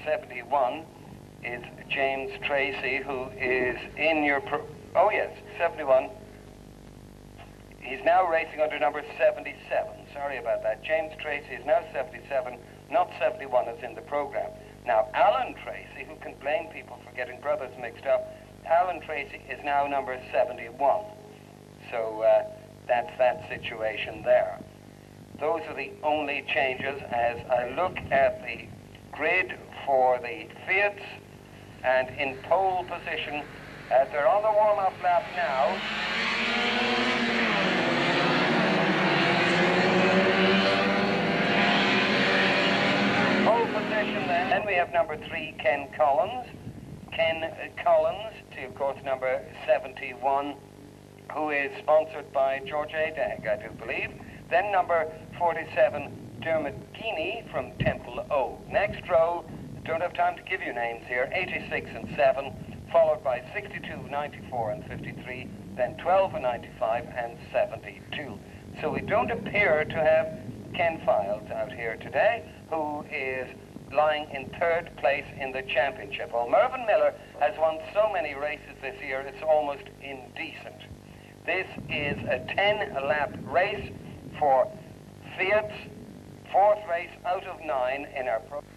71 is James Tracy, who is in your oh yes, 71. He's now racing under number 77. Sorry about that. James Tracy is now 77, not 71 as in the program. Now, Alan Tracy, who can blame people for getting brothers mixed up, Alan Tracy is now number 71. So that's that situation there. Those are the only changes as I look at the grid for the Fiats, and in pole position, as they're on the warm-up lap now. Pole position then we have number 3, Ken Collins. Ken Collins to, of course, number 71, who is sponsored by George Adag, I do believe. Then number 47, Dermot Keeney from Temple O. Next row, don't have time to give you names here, 86 and 7, followed by 62, 94 and 53, then 12 and 95 and 72. So we don't appear to have Ken Files out here today, who is lying in 3rd place in the championship. Well, Mervyn Miller has won so many races this year, it's almost indecent. This is a 10-lap race for Fiat's 4th race out of 9 in our program.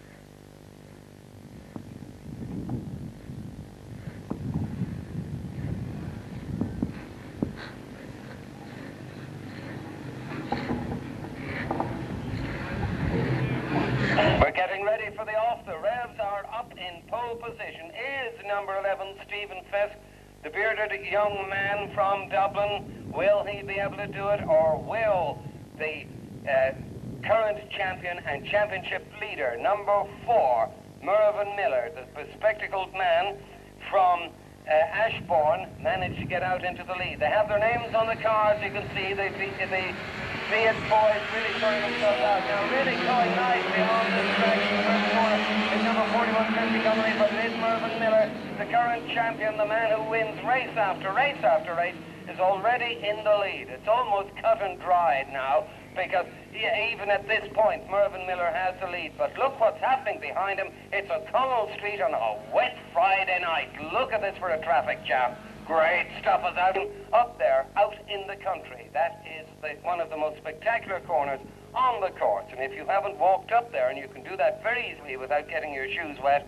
We're getting ready for the off. The revs are up in pole position. Is number 11, Stephen Fisk, the bearded young man from Dublin. Will he be able to do it, or will the current champion and championship leader, number 4, Mervyn Miller, the bespectacled man from Ashbourne, manage to get out into the lead? They have their names on the cards, you can see. The Fiat boys really throwing themselves out now, really going nicely on the track. The first corner is number 41, Christy Connolly, but it is Mervyn Miller, the current champion, the man who wins race after race after race, is already in the lead. It's almost cut and dried now, because even at this point, Mervyn Miller has the lead. But look what's happening behind him. It's a Connell Street on a wet Friday night. Look at this for a traffic jam. Great stuff is out up there, out in the country. That is one of the most spectacular corners on the course. And if you haven't walked up there, and you can do that very easily without getting your shoes wet,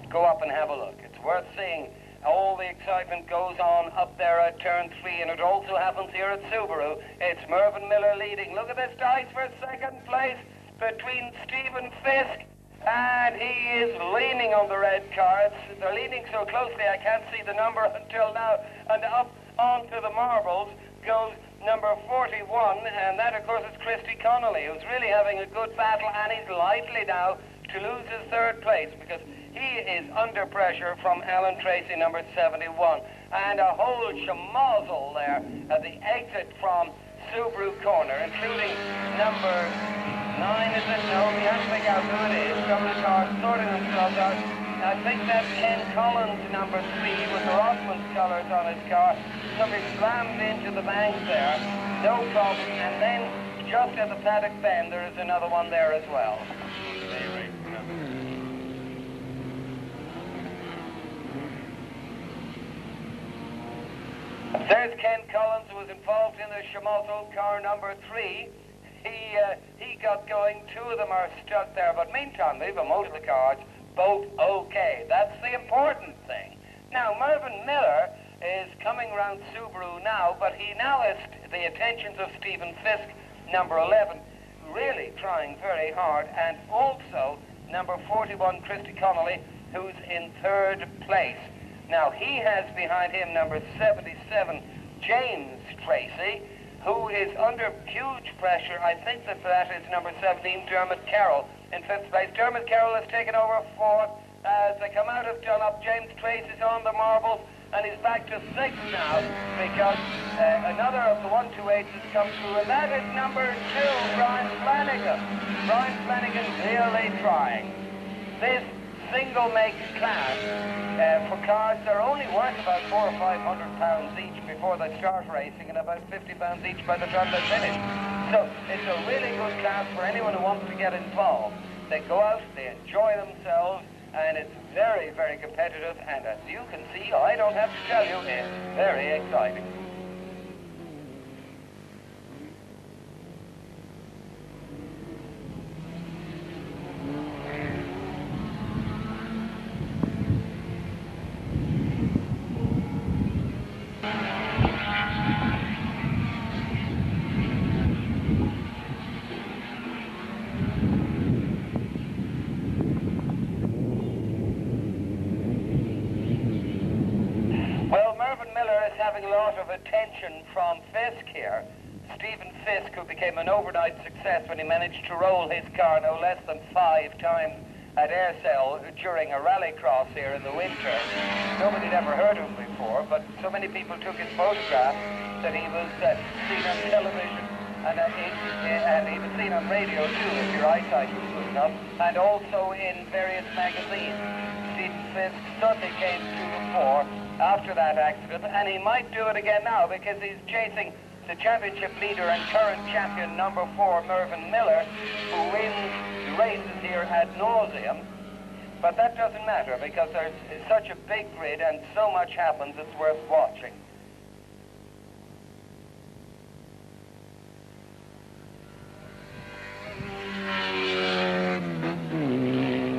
go up and have a look. It's worth seeing. All the excitement goes on up there at turn 3, and it also happens here at Subaru. It's Mervyn Miller leading. Look at this dice for 2nd place between Stephen Fisk, and he is leaning on the red cards. They're leaning so closely I can't see the number until now. And up onto the marbles goes number 41, and that of course is Christy Connolly, who's really having a good battle, and he's likely now to lose his 3rd place, because he is under pressure from Alan Tracy, number 71. And a whole schmozzle there at the exit from Subaru Corner, including number 9, is it? No, we have to figure out who it is. Some of the cars sorting themselves out. I think that's Ken Collins, number 3, with the Rothmans colours on his car. Somebody slammed into the bank there. No problem. And then, just at the paddock bend, there is another one there as well. There's Ken Collins, who was involved in the Schmozzle car number 3. He got going. 2 of them are stuck there, but meantime, they've most of the cars both okay. That's the important thing. Now, Mervyn Miller is coming around Subaru now, but he now has the attentions of Stephen Fisk, number 11, really trying very hard, and also number 41, Christy Connolly, who's in 3rd place. Now, he has behind him number 77, James Tracy, who is under huge pressure. I think that is number 17, Dermot Carroll, in 5th place. Dermot Carroll has taken over 4th. As they come out of Dunlop, James Tracy's on the marbles, and he's back to 6th now, because another of the 128s has come through, and that is number 2, Brian Flanagan. Brian Flanagan really trying. This single-make class for cars, they're only worth about £400 or £500 each before they start racing, and about £50 each by the time they finish. So it's a really good class for anyone who wants to get involved. They go out, they enjoy themselves, and it's very, very competitive, and as you can see, I don't have to tell you, it's very exciting. Having a lot of attention from Fisk here. Stephen Fisk, who became an overnight success when he managed to roll his car no less than 5 times at Aircell during a rallycross here in the winter. Nobody had ever heard of him before, but so many people took his photograph that he was seen on television, and he was seen on radio too, if your eyesight was good enough, and also in various magazines. Stephen Fisk suddenly came to the fore after that accident, and he might do it again now because he's chasing the championship leader and current champion number 4, Mervyn Miller, who wins the races here ad nauseum. But that doesn't matter because there's such a big grid and so much happens, it's worth watching.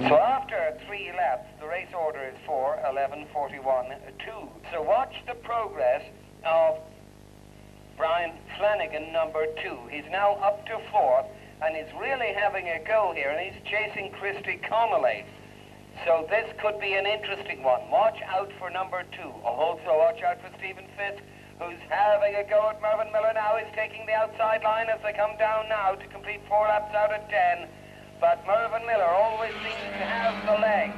So after 3 laps, the race order is 4, 11, 41, 2. So watch the progress of Brian Flanagan, number 2. He's now up to 4th, and he's really having a go here, and he's chasing Christy Connolly. So this could be an interesting one. Watch out for number 2. Also watch out for Stephen Fisk, who's having a go at Mervyn Miller now. He's taking the outside line as they come down now to complete 4 laps out of 10. But Mervyn Miller always seems to have the leg.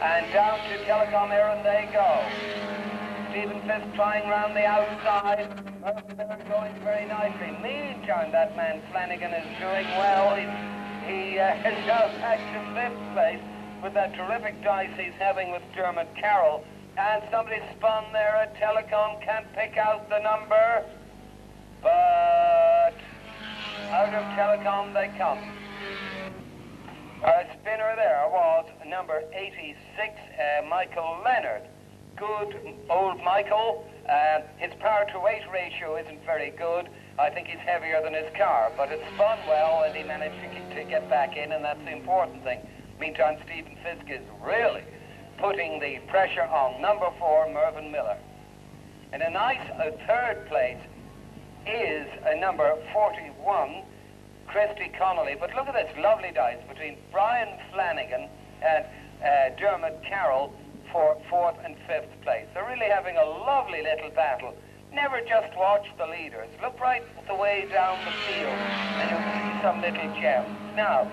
And down to Telecom Aaron they go. Stephen Fisk trying round the outside. Mervyn Miller going very nicely. Meantime, that man Flanagan is doing well. He is now back to 5th place with that terrific dice he's having with Dermot Carroll. And somebody spun there at Telecom, can't pick out the number. But out of Telecom they come. Our spinner there was number 86, Michael Leonard. Good old Michael. His power-to-weight ratio isn't very good. I think he's heavier than his car, but it spun well and he managed to get back in, and that's the important thing. Meantime, Stephen Fisk is really putting the pressure on number 4, Mervyn Miller. And a nice 3rd place is number 41, Christy Connolly. But look at this lovely dice between Brian Flanagan and Dermot Carroll for 4th and 5th place. They're really having a lovely little battle. Never just watch the leaders. Look right the way down the field and you'll see some little gems. Now,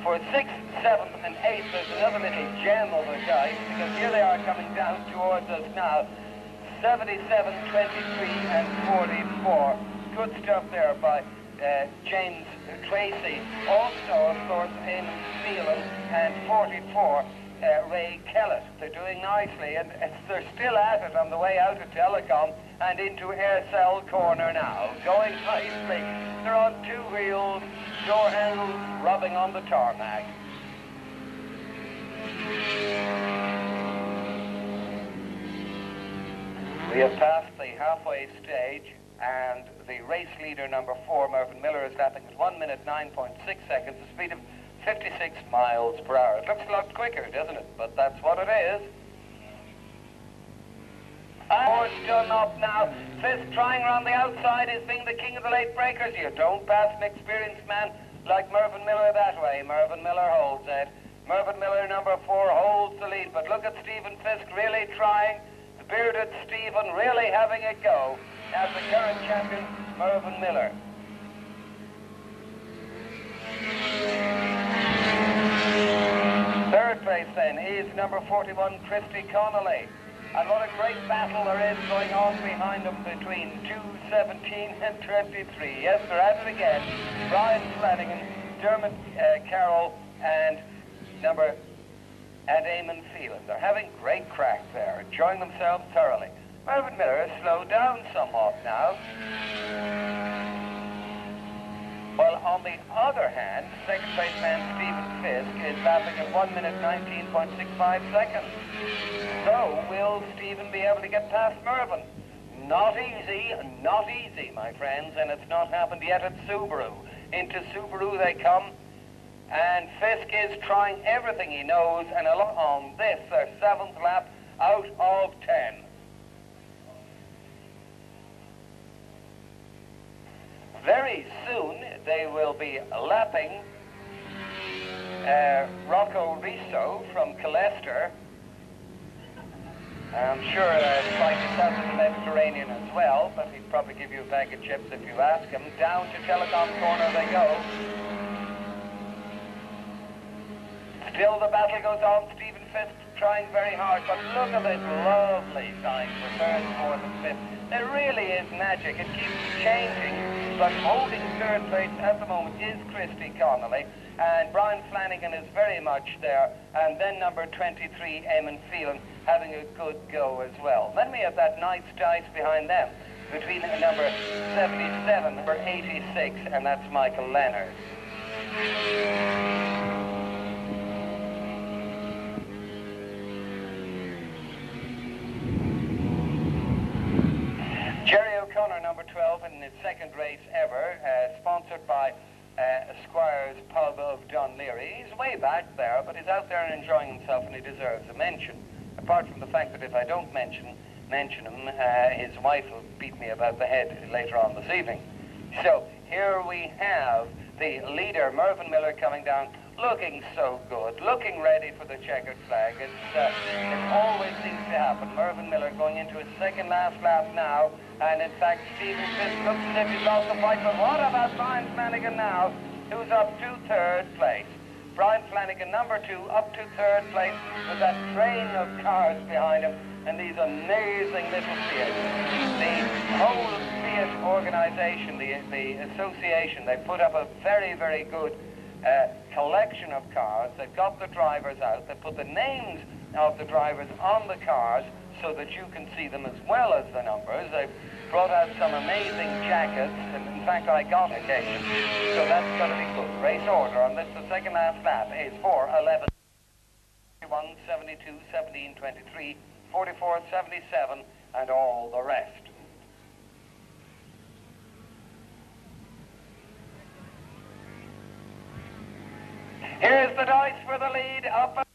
for 6th, 7th and 8th, there's another little gem of a dice because here they are coming down towards us now. 77, 23 and 44. Good stuff there by James Tracy. Also, of course, in Phelan and 44, Ray Kellett. They're doing nicely, and they're still at it on the way out of Telecom and into Aircell corner now. Going nicely. They're on 2 wheels, door handles rubbing on the tarmac. We have passed the halfway stage, and the race leader, number 4, Mervyn Miller, is lapping at 1 minute 9.6 seconds, a speed of 56 miles per hour. It looks a lot quicker, doesn't it? But that's what it is. Ford's done up now. Fisk trying around the outside is being the king of the late breakers. You don't pass an experienced man like Mervyn Miller that way. Mervyn Miller holds it. Mervyn Miller, number 4, holds the lead. But look at Stephen Fisk really trying. The bearded Stephen really having a go as the current champion, Mervyn Miller. Third place then is number 41, Christy Connolly. And what a great battle there is going on behind them between 2:17 and 23. Yes, they're at it again. Brian Flanagan, Dermot Carroll, and Eamon Phelan. They're having great crack there, enjoying themselves thoroughly. Mervyn Miller has slowed down somewhat now. Well, on the other hand, second place man Stephen Fisk is lapping at 1 minute 19.65 seconds. So, will Stephen be able to get past Mervyn? Not easy, my friends, and it's not happened yet at Subaru. Into Subaru they come, and Fisk is trying everything he knows, and on this, their 7th lap out of 10. Very soon they will be lapping Rocco Riso from Colester. I'm sure slightly south of the Mediterranean as well, but he'd probably give you a bag of chips if you ask him. Down to Telecom Corner they go. Still the battle goes on. Stephen Fisk trying very hard, but look at this lovely time for third, fourth and fifth. It really is magic. It keeps changing, but holding third place at the moment is Christy Connolly, and Brian Flanagan is very much there, and then number 23, Eamon Phelan, having a good go as well. Then we have that nice dice behind them, between number 77, number 86, and that's Michael Leonard. Jerry O'Connor, number 12, in his second race ever, sponsored by Squire's Pub of Dunleary. He's way back there, but he's out there and enjoying himself, and he deserves a mention. Apart from the fact that if I don't mention him, his wife will beat me about the head later on this evening. So here we have the leader, Mervyn Miller, coming down, looking so good, looking ready for the checkered flag. It always seems to happen. Mervyn Miller going into his second last lap now, and in fact Stephen Fisk looks as if he's lost the fight, but what about Brian Flanagan now, who's up to third place? Brian Flanagan, number 2, up to third place with that train of cars behind him and these amazing little Fiats. The whole Fiat organization, the association, they put up a very, very good collection of cars. They've got the drivers out. They put the names of the drivers on the cars so that you can see them as well as the numbers. They've brought out some amazing jackets, and in fact I got occasion, so that's going to be good. Race order on this, the second last lap is 4, 11, 41, 72, 17, 23, 44, 77, and all the rest. Here's the dice for the lead, up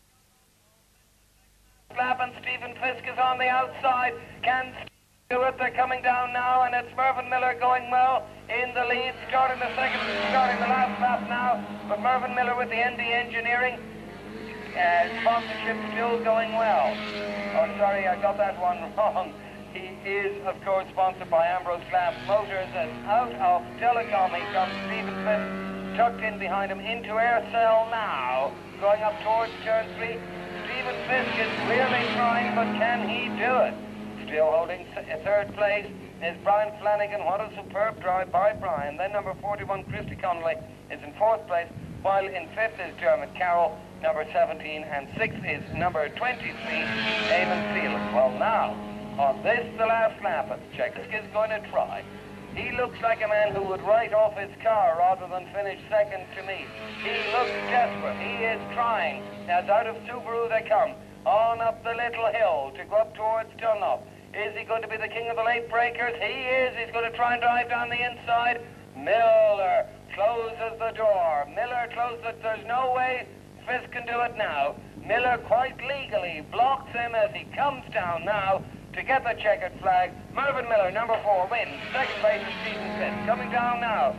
lap, and Stephen Fisk is on the outside. Can do it, they're coming down now, and it's Mervyn Miller going well in the lead, starting the last lap now, but Mervyn Miller with the ND Engineering sponsorship still going well. Oh, sorry, I got that one wrong. He is, of course, sponsored by Ambrose Glass Motors, and out of Telecom he comes Stephen Fisk, tucked in behind him into Aircell now, going up towards turn 3. Stephen Fisk is really trying, but can he do it? Still holding third place is Brian Flanagan. What a superb drive by Brian. Then number 41, Christy Connolly, is in fourth place, while in fifth is Dermot Carroll, number 17, and sixth is number 23, Eamon Phelan. Well, now, on this, the last lap of the check, Fisk is going to try. He looks like a man who would write off his car rather than finish second to me. He looks desperate. He is trying. As out of Subaru they come, on up the little hill to go up towards Dunlop. Is he going to be the king of the late breakers? He is. He's going to try and drive down the inside. Miller closes the door. Miller closes it. There's no way Fisk can do it now. Miller quite legally blocks him as he comes down now to get the checkered flag. Mervyn Miller, number 4, wins. Second place is Stephen Fisk. Coming down now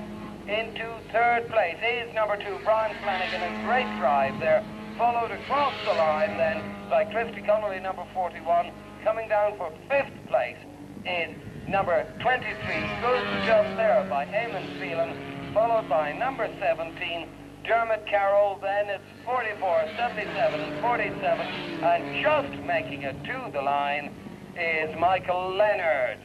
into third place is number 2, Brian Flanagan. A great drive there. Followed across the line then by Christy Connolly, number 41. Coming down for fifth place is number 23. Good job there by Eamon Phelan, followed by number 17, Dermot Carroll. Then it's 44, 77, and 47. And just making it to the line is Michael Leonard.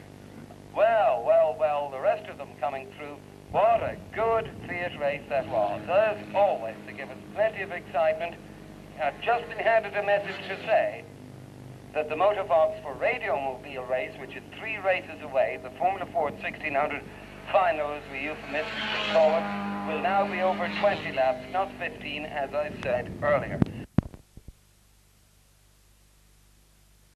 Well, well, well, the rest of them coming through. What a good Fiat race that was. As always, to give us plenty of excitement. I've just been handed a message to say that the Motorbox for Radiomobile race, which is 3 races away, the Formula Ford 1600 final, as we euphemistically call it, will now be over 20 laps, not 15 as I said earlier.